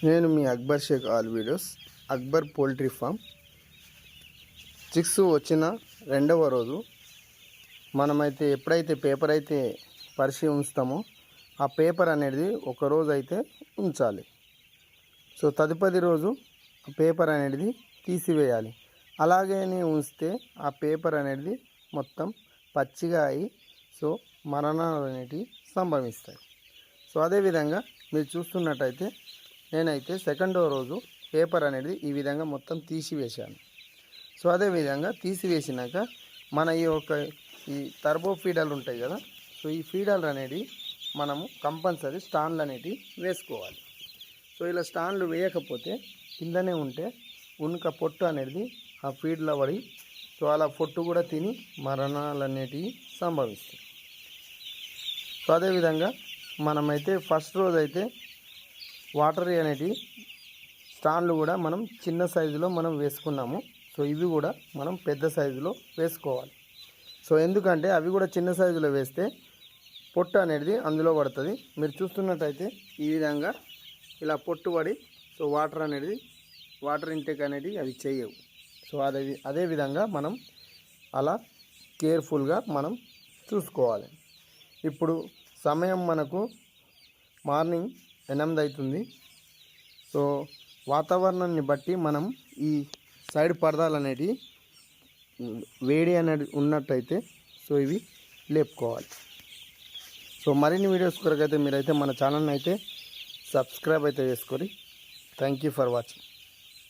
నేను మీ Akbar Shaik all videos. Akbar poultry farm chicks వచ్చిన రెండవ రోజు మనమైతే ఎప్పుడైతే పేపర్ అయితే పరిచి ఉంచుతామో ఆ పేపర్ అనేది ఒక రోజు అయితే ఉంచాలి. సో తదుపరి రోజు ఆ పేపర్ అనేది తీసివేయాలి. అలాగే ఉంచితే ఆ పేపర్ అనేది మొత్తం పచ్చిగా అయి సో మరణాలు అనేటివి సంభవిస్తాయి. సో అదేవిధంగా మీరు చూస్తున్నట్టయితే నేనైతే సెకండో రోజు పేపర్ అనేది ఈ విధంగా మొత్తం తీసివేశాను. సో అదేవిధంగా తీసివేసినాక మన ఈ టర్బో ఫీడర్లు ఉంటాయి కదా, సో ఈ ఫీడర్లు అనేది మనము కంపల్సరీ స్టాండ్లు అనేటివి వేసుకోవాలి. సో ఇలా స్టాండ్లు వేయకపోతే కిందనే ఉంటే ఉనుక పొట్టు అనేది ఆ ఫీడ్లో పడి సో అలా పొట్టు కూడా తిని మరణాలు అనేటివి సంభవిస్తాయి. సో అదేవిధంగా మనమైతే ఫస్ట్ రోజు అయితే వాటర్ అనేటివి స్టాండ్లు కూడా మనం చిన్న సైజులో మనం వేసుకున్నాము. సో ఇవి కూడా మనం పెద్ద సైజులో వేసుకోవాలి. సో ఎందుకంటే అవి కూడా చిన్న సైజులో వేస్తే పొట్టు అనేది అందులో పడుతుంది. మీరు చూస్తున్నట్టయితే ఈ విధంగా ఇలా పొట్టు పడి సో వాటర్ ఇంటేక్ అనేది అవి చేయవు. సో అదేవిధంగా మనం అలా కేర్ఫుల్గా మనం చూసుకోవాలి. ఇప్పుడు సమయం మనకు మార్నింగ్ 8 అవుతుంది. సో వాతావరణాన్ని బట్టి మనం ఈ సైడ్ పరదాలు అనేటివి వేడి అనేది ఉన్నట్టయితే సో ఇవి లేపుకోవాలి. సో మరిన్ని వీడియోస్ కొరకైతే మీరైతే మన ఛానల్ని అయితే సబ్స్క్రైబ్ అయితే చేసుకోండి. Thank you for watching.